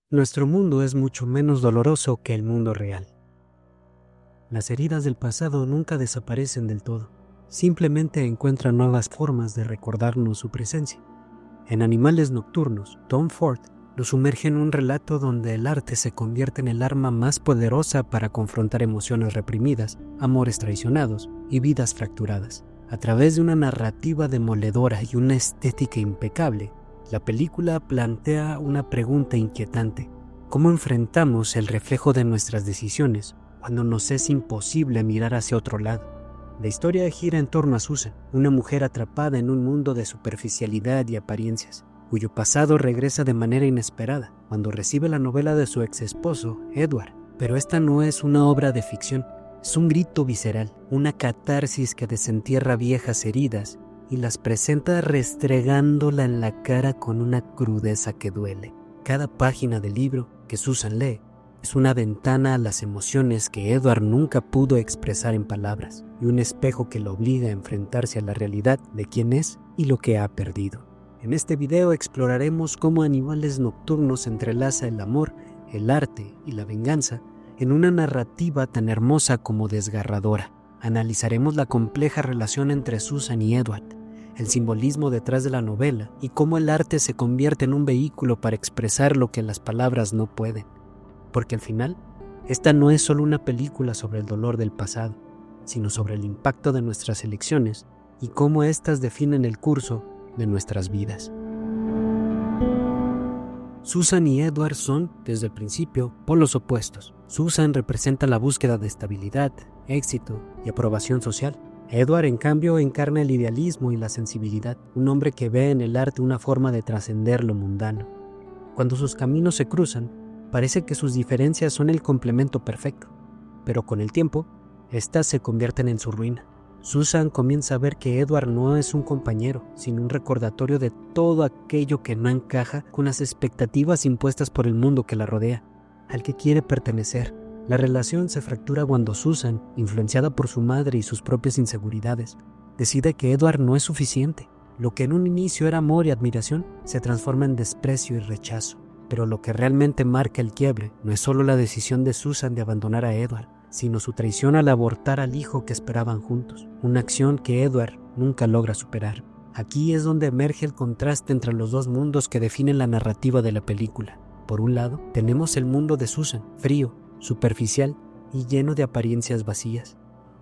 Nuestro mundo es mucho menos doloroso que el mundo real. Las heridas del pasado nunca desaparecen del todo, simplemente encuentran nuevas formas de recordarnos su presencia. En Animales Nocturnos, Tom Ford nos sumerge en un relato donde el arte se convierte en el arma más poderosa para confrontar emociones reprimidas, amores traicionados y vidas fracturadas. A través de una narrativa demoledora y una estética impecable, la película plantea una pregunta inquietante: ¿cómo enfrentamos el reflejo de nuestras decisiones cuando nos es imposible mirar hacia otro lado? La historia gira en torno a Susan, una mujer atrapada en un mundo de superficialidad y apariencias, cuyo pasado regresa de manera inesperada cuando recibe la novela de su ex esposo, Edward. Pero esta no es una obra de ficción, es un grito visceral, una catarsis que desentierra viejas heridas y las presenta restregándola en la cara con una crudeza que duele. Cada página del libro que Susan lee es una ventana a las emociones que Edward nunca pudo expresar en palabras y un espejo que lo obliga a enfrentarse a la realidad de quién es y lo que ha perdido. En este video exploraremos cómo Animales Nocturnos entrelaza el amor, el arte y la venganza en una narrativa tan hermosa como desgarradora. Analizaremos la compleja relación entre Susan y Edward, el simbolismo detrás de la novela y cómo el arte se convierte en un vehículo para expresar lo que las palabras no pueden. Porque al final, esta no es solo una película sobre el dolor del pasado, sino sobre el impacto de nuestras elecciones y cómo éstas definen el curso de nuestras vidas. Susan y Edward son, desde el principio, polos opuestos. Susan representa la búsqueda de estabilidad, éxito y aprobación social. Edward, en cambio, encarna el idealismo y la sensibilidad, un hombre que ve en el arte una forma de trascender lo mundano. Cuando sus caminos se cruzan, parece que sus diferencias son el complemento perfecto, pero con el tiempo, éstas se convierten en su ruina. Susan comienza a ver que Edward no es un compañero, sino un recordatorio de todo aquello que no encaja con las expectativas impuestas por el mundo que la rodea, al que quiere pertenecer. La relación se fractura cuando Susan, influenciada por su madre y sus propias inseguridades, decide que Edward no es suficiente. Lo que en un inicio era amor y admiración se transforma en desprecio y rechazo. Pero lo que realmente marca el quiebre no es solo la decisión de Susan de abandonar a Edward, sino su traición al abortar al hijo que esperaban juntos, una acción que Edward nunca logra superar. Aquí es donde emerge el contraste entre los dos mundos que definen la narrativa de la película. Por un lado, tenemos el mundo de Susan, frío, superficial y lleno de apariencias vacías,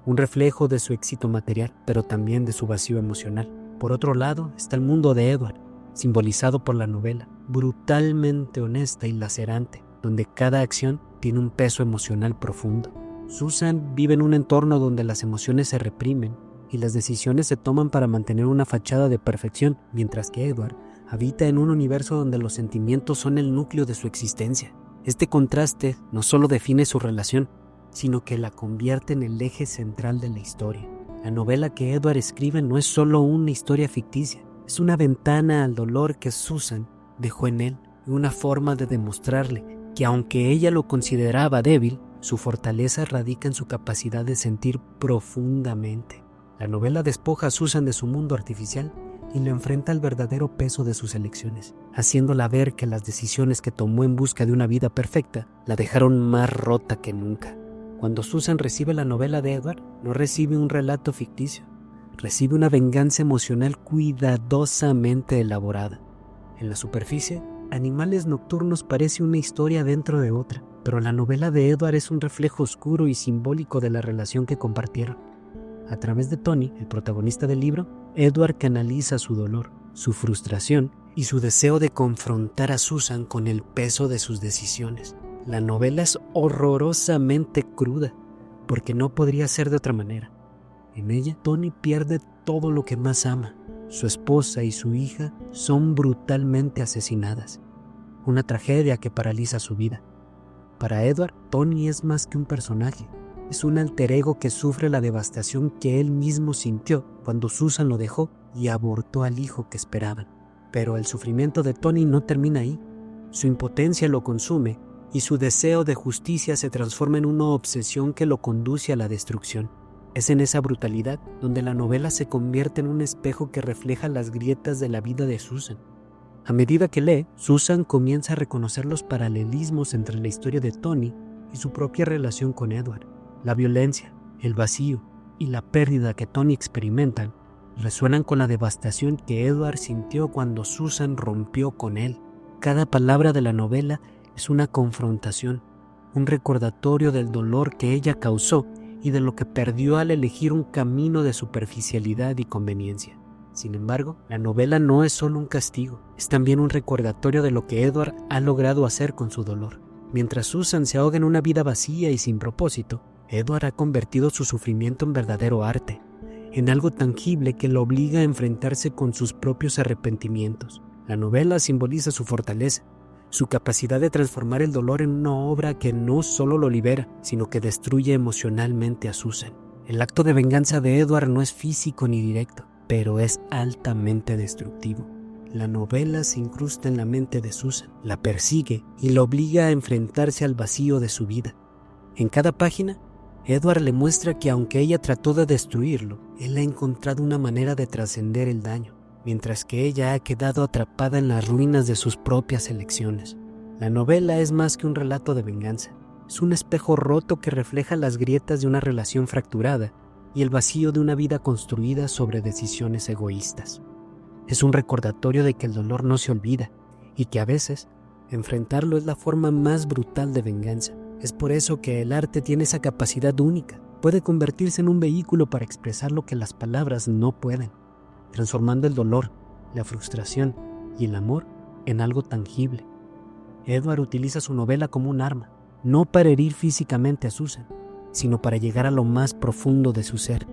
un reflejo de su éxito material, pero también de su vacío emocional. Por otro lado, está el mundo de Edward, simbolizado por la novela, brutalmente honesta y lacerante, donde cada acción tiene un peso emocional profundo. Susan vive en un entorno donde las emociones se reprimen y las decisiones se toman para mantener una fachada de perfección, mientras que Edward habita en un universo donde los sentimientos son el núcleo de su existencia. Este contraste no solo define su relación, sino que la convierte en el eje central de la historia. La novela que Edward escribe no es solo una historia ficticia, es una ventana al dolor que Susan dejó en él y una forma de demostrarle que aunque ella lo consideraba débil, su fortaleza radica en su capacidad de sentir profundamente. La novela despoja a Susan de su mundo artificial y le enfrenta al verdadero peso de sus elecciones, haciéndola ver que las decisiones que tomó en busca de una vida perfecta la dejaron más rota que nunca. Cuando Susan recibe la novela de Edward, no recibe un relato ficticio, recibe una venganza emocional cuidadosamente elaborada. En la superficie, Animales Nocturnos parece una historia dentro de otra, pero la novela de Edward es un reflejo oscuro y simbólico de la relación que compartieron. A través de Tony, el protagonista del libro, Edward canaliza su dolor, su frustración y su deseo de confrontar a Susan con el peso de sus decisiones. La novela es horrorosamente cruda, porque no podría ser de otra manera. En ella, Tony pierde todo lo que más ama. Su esposa y su hija son brutalmente asesinadas. Una tragedia que paraliza su vida. Para Edward, Tony es más que un personaje. Es un alter ego que sufre la devastación que él mismo sintió cuando Susan lo dejó y abortó al hijo que esperaban. Pero el sufrimiento de Tony no termina ahí. Su impotencia lo consume y su deseo de justicia se transforma en una obsesión que lo conduce a la destrucción. Es en esa brutalidad donde la novela se convierte en un espejo que refleja las grietas de la vida de Susan. A medida que lee, Susan comienza a reconocer los paralelismos entre la historia de Tony y su propia relación con Edward. La violencia, el vacío y la pérdida que Tony experimentan resuenan con la devastación que Edward sintió cuando Susan rompió con él. Cada palabra de la novela es una confrontación, un recordatorio del dolor que ella causó y de lo que perdió al elegir un camino de superficialidad y conveniencia. Sin embargo, la novela no es solo un castigo, es también un recordatorio de lo que Edward ha logrado hacer con su dolor. Mientras Susan se ahoga en una vida vacía y sin propósito, Edward ha convertido su sufrimiento en verdadero arte, en algo tangible que lo obliga a enfrentarse con sus propios arrepentimientos. La novela simboliza su fortaleza, su capacidad de transformar el dolor en una obra que no solo lo libera, sino que destruye emocionalmente a Susan. El acto de venganza de Edward no es físico ni directo, pero es altamente destructivo. La novela se incrusta en la mente de Susan, la persigue y la obliga a enfrentarse al vacío de su vida. En cada página, Edward le muestra que aunque ella trató de destruirlo, él ha encontrado una manera de trascender el daño, mientras que ella ha quedado atrapada en las ruinas de sus propias elecciones. La novela es más que un relato de venganza, es un espejo roto que refleja las grietas de una relación fracturada y el vacío de una vida construida sobre decisiones egoístas. Es un recordatorio de que el dolor no se olvida y que a veces enfrentarlo es la forma más brutal de venganza. Es por eso que el arte tiene esa capacidad única. Puede convertirse en un vehículo para expresar lo que las palabras no pueden, transformando el dolor, la frustración y el amor en algo tangible. Edward utiliza su novela como un arma, no para herir físicamente a Susan, sino para llegar a lo más profundo de su ser,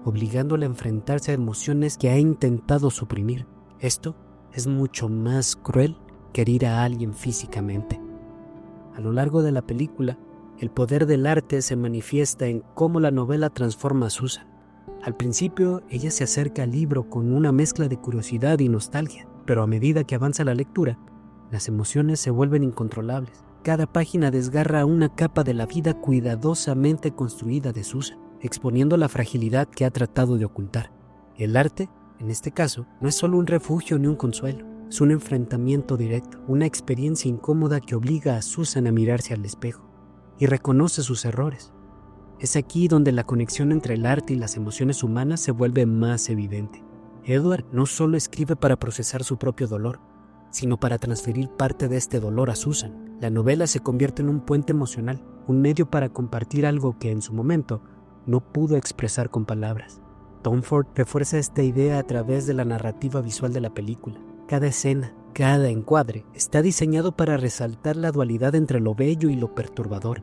obligándola a enfrentarse a emociones que ha intentado suprimir. Esto es mucho más cruel que herir a alguien físicamente. A lo largo de la película, el poder del arte se manifiesta en cómo la novela transforma a Susan. Al principio, ella se acerca al libro con una mezcla de curiosidad y nostalgia, pero a medida que avanza la lectura, las emociones se vuelven incontrolables. Cada página desgarra una capa de la vida cuidadosamente construida de Susan, exponiendo la fragilidad que ha tratado de ocultar. El arte, en este caso, no es solo un refugio ni un consuelo, es un enfrentamiento directo, una experiencia incómoda que obliga a Susan a mirarse al espejo y reconoce sus errores. Es aquí donde la conexión entre el arte y las emociones humanas se vuelve más evidente. Edward no solo escribe para procesar su propio dolor, sino para transferir parte de este dolor a Susan. La novela se convierte en un puente emocional, un medio para compartir algo que en su momento no pudo expresar con palabras. Tom Ford refuerza esta idea a través de la narrativa visual de la película. Cada escena, cada encuadre está diseñado para resaltar la dualidad entre lo bello y lo perturbador,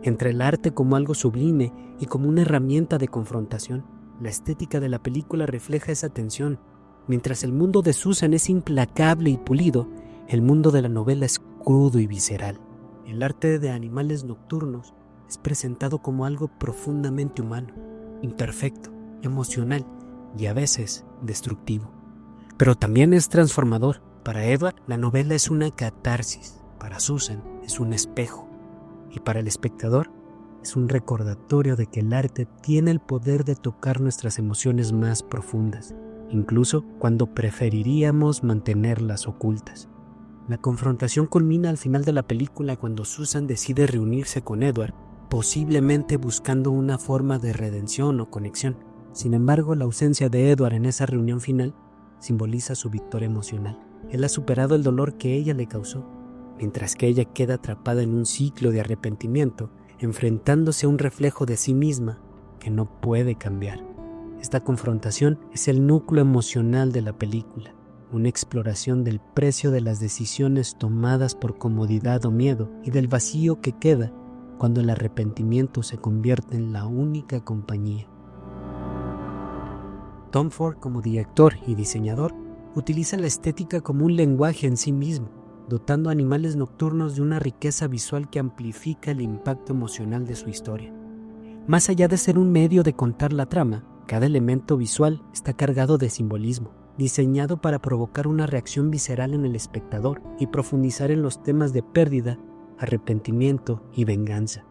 entre el arte como algo sublime y como una herramienta de confrontación. La estética de la película refleja esa tensión. Mientras el mundo de Susan es implacable y pulido, el mundo de la novela es crudo y visceral. El arte de Animales Nocturnos es presentado como algo profundamente humano, imperfecto, emocional y a veces destructivo. Pero también es transformador. Para Edward, la novela es una catarsis. Para Susan, es un espejo. Y para el espectador, es un recordatorio de que el arte tiene el poder de tocar nuestras emociones más profundas, incluso cuando preferiríamos mantenerlas ocultas. La confrontación culmina al final de la película cuando Susan decide reunirse con Edward, posiblemente buscando una forma de redención o conexión. Sin embargo, la ausencia de Edward en esa reunión final simboliza su victoria emocional. Él ha superado el dolor que ella le causó, mientras que ella queda atrapada en un ciclo de arrepentimiento, enfrentándose a un reflejo de sí misma que no puede cambiar. Esta confrontación es el núcleo emocional de la película, una exploración del precio de las decisiones tomadas por comodidad o miedo y del vacío que queda cuando el arrepentimiento se convierte en la única compañía. Tom Ford, como director y diseñador, utiliza la estética como un lenguaje en sí mismo, dotando a Animales Nocturnos de una riqueza visual que amplifica el impacto emocional de su historia. Más allá de ser un medio de contar la trama, cada elemento visual está cargado de simbolismo, diseñado para provocar una reacción visceral en el espectador y profundizar en los temas de pérdida, arrepentimiento y venganza.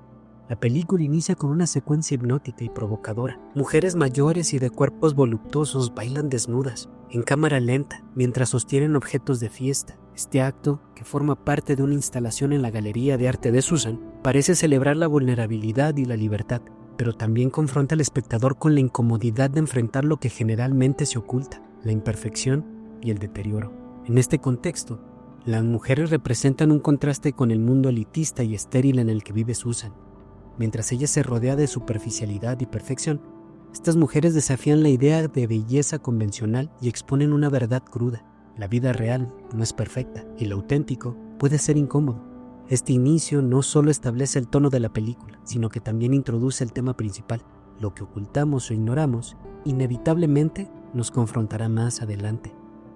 La película inicia con una secuencia hipnótica y provocadora. Mujeres mayores y de cuerpos voluptuosos bailan desnudas, en cámara lenta, mientras sostienen objetos de fiesta. Este acto, que forma parte de una instalación en la Galería de Arte de Susan, parece celebrar la vulnerabilidad y la libertad, pero también confronta al espectador con la incomodidad de enfrentar lo que generalmente se oculta, la imperfección y el deterioro. En este contexto, las mujeres representan un contraste con el mundo elitista y estéril en el que vive Susan. Mientras ella se rodea de superficialidad y perfección, estas mujeres desafían la idea de belleza convencional y exponen una verdad cruda. La vida real no es perfecta y lo auténtico puede ser incómodo. Este inicio no solo establece el tono de la película, sino que también introduce el tema principal. Lo que ocultamos o ignoramos inevitablemente nos confrontará más adelante.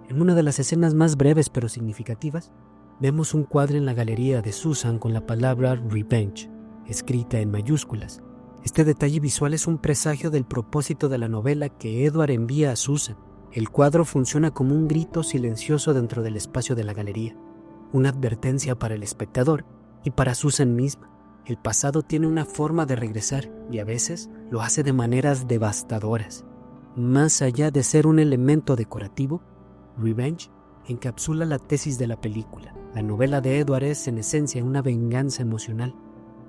En una de las escenas más breves pero significativas, vemos un cuadro en la galería de Susan con la palabra Revenge escrita en mayúsculas. Este detalle visual es un presagio del propósito de la novela que Edward envía a Susan. El cuadro funciona como un grito silencioso dentro del espacio de la galería, una advertencia para el espectador y para Susan misma. El pasado tiene una forma de regresar y a veces lo hace de maneras devastadoras. Más allá de ser un elemento decorativo, Revenge encapsula la tesis de la película. La novela de Edward es, en esencia, una venganza emocional.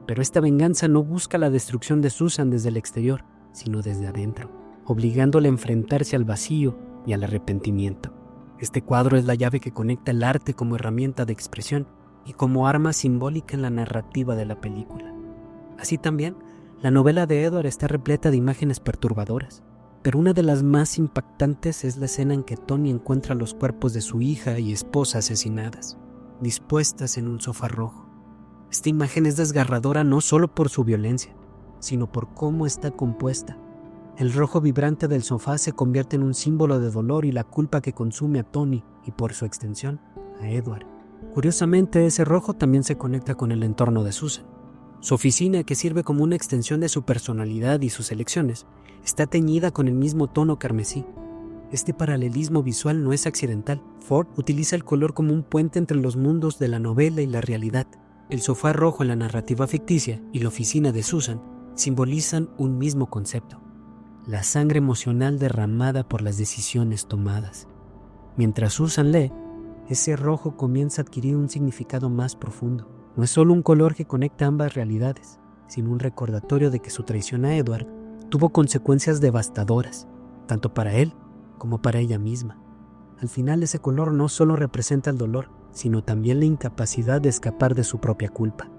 Pero esta venganza no busca la destrucción de Susan desde el exterior, sino desde adentro, obligándola a enfrentarse al vacío y al arrepentimiento. Este cuadro es la llave que conecta el arte como herramienta de expresión y como arma simbólica en la narrativa de la película. Así también, la novela de Edward está repleta de imágenes perturbadoras, pero una de las más impactantes es la escena en que Tony encuentra los cuerpos de su hija y esposa asesinadas, dispuestas en un sofá rojo. Esta imagen es desgarradora no solo por su violencia, sino por cómo está compuesta. El rojo vibrante del sofá se convierte en un símbolo de dolor y la culpa que consume a Tony y, por su extensión, a Edward. Curiosamente, ese rojo también se conecta con el entorno de Susan. Su oficina, que sirve como una extensión de su personalidad y sus elecciones, está teñida con el mismo tono carmesí. Este paralelismo visual no es accidental. Ford utiliza el color como un puente entre los mundos de la novela y la realidad. El sofá rojo en la narrativa ficticia y la oficina de Susan simbolizan un mismo concepto: la sangre emocional derramada por las decisiones tomadas. Mientras Susan lee, ese rojo comienza a adquirir un significado más profundo. No es solo un color que conecta ambas realidades, sino un recordatorio de que su traición a Edward tuvo consecuencias devastadoras, tanto para él como para ella misma. Al final, ese color no solo representa el dolor, sino también la incapacidad de escapar de su propia culpa.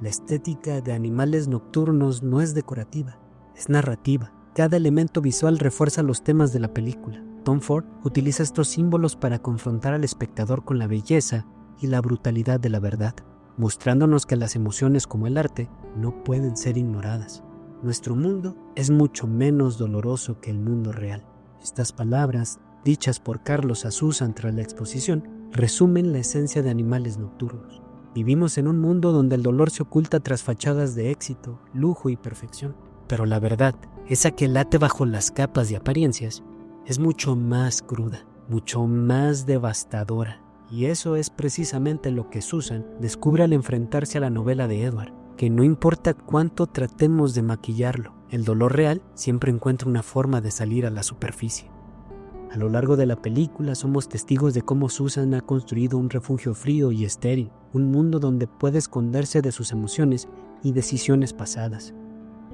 La estética de Animales Nocturnos no es decorativa, es narrativa. Cada elemento visual refuerza los temas de la película. Tom Ford utiliza estos símbolos para confrontar al espectador con la belleza y la brutalidad de la verdad, mostrándonos que las emociones como el arte no pueden ser ignoradas. Nuestro mundo es mucho menos doloroso que el mundo real. Estas palabras, dichas por Carlos a Susan tras la exposición, resumen la esencia de Animales Nocturnos. Vivimos en un mundo donde el dolor se oculta tras fachadas de éxito, lujo y perfección. Pero la verdad, esa que late bajo las capas de apariencias, es mucho más cruda, mucho más devastadora. Y eso es precisamente lo que Susan descubre al enfrentarse a la novela de Edward, que no importa cuánto tratemos de maquillarlo, el dolor real siempre encuentra una forma de salir a la superficie. A lo largo de la película somos testigos de cómo Susan ha construido un refugio frío y estéril, un mundo donde puede esconderse de sus emociones y decisiones pasadas.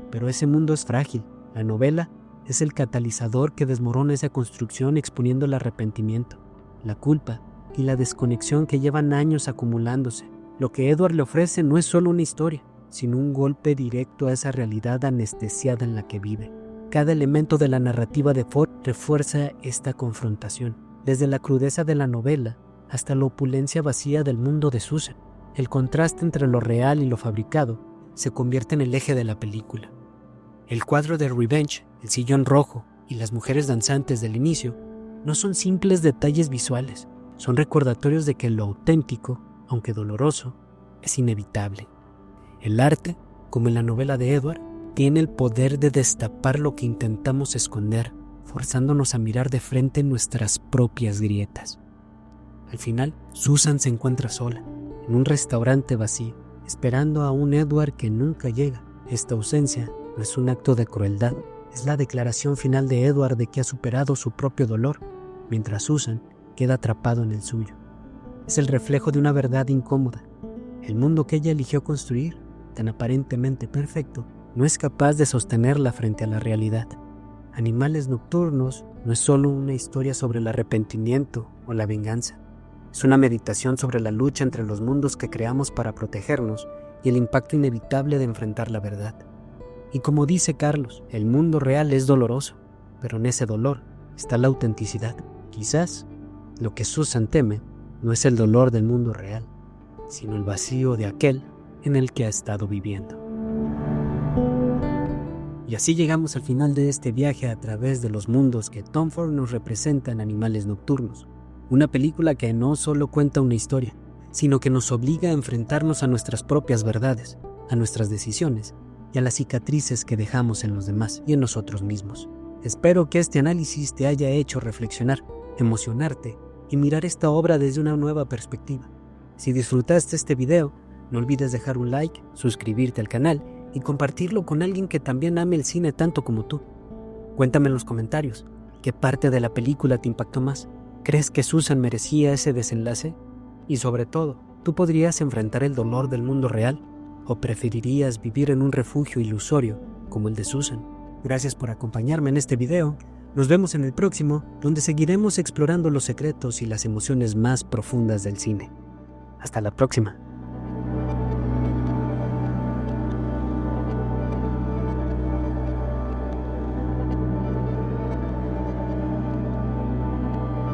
Pero ese mundo es frágil. La novela es el catalizador que desmorona esa construcción, exponiendo el arrepentimiento, la culpa y la desconexión que llevan años acumulándose. Lo que Edward le ofrece no es solo una historia, sino un golpe directo a esa realidad anestesiada en la que vive. Cada elemento de la narrativa de Ford refuerza esta confrontación, desde la crudeza de la novela hasta la opulencia vacía del mundo de Susan. El contraste entre lo real y lo fabricado se convierte en el eje de la película. El cuadro de Revenge, el sillón rojo y las mujeres danzantes del inicio no son simples detalles visuales, son recordatorios de que lo auténtico, aunque doloroso, es inevitable. El arte, como en la novela de Edward, tiene el poder de destapar lo que intentamos esconder, forzándonos a mirar de frente nuestras propias grietas. Al final, Susan se encuentra sola, en un restaurante vacío, esperando a un Edward que nunca llega. Esta ausencia no es un acto de crueldad, es la declaración final de Edward de que ha superado su propio dolor, mientras Susan queda atrapado en el suyo. Es el reflejo de una verdad incómoda. El mundo que ella eligió construir, tan aparentemente perfecto, no es capaz de sostenerla frente a la realidad. Animales Nocturnos no es solo una historia sobre el arrepentimiento o la venganza. Es una meditación sobre la lucha entre los mundos que creamos para protegernos y el impacto inevitable de enfrentar la verdad. Y como dice Carlos, el mundo real es doloroso, pero en ese dolor está la autenticidad. Quizás lo que Susan teme no es el dolor del mundo real, sino el vacío de aquel en el que ha estado viviendo. Y así llegamos al final de este viaje a través de los mundos que Tom Ford nos representa en Animales Nocturnos. Una película que no solo cuenta una historia, sino que nos obliga a enfrentarnos a nuestras propias verdades, a nuestras decisiones y a las cicatrices que dejamos en los demás y en nosotros mismos. Espero que este análisis te haya hecho reflexionar, emocionarte y mirar esta obra desde una nueva perspectiva. Si disfrutaste este video, no olvides dejar un like, suscribirte al canal y compartirlo con alguien que también ame el cine tanto como tú. Cuéntame en los comentarios, ¿qué parte de la película te impactó más? ¿Crees que Susan merecía ese desenlace? Y sobre todo, ¿tú podrías enfrentar el dolor del mundo real? ¿O preferirías vivir en un refugio ilusorio como el de Susan? Gracias por acompañarme en este video. Nos vemos en el próximo, donde seguiremos explorando los secretos y las emociones más profundas del cine. Hasta la próxima.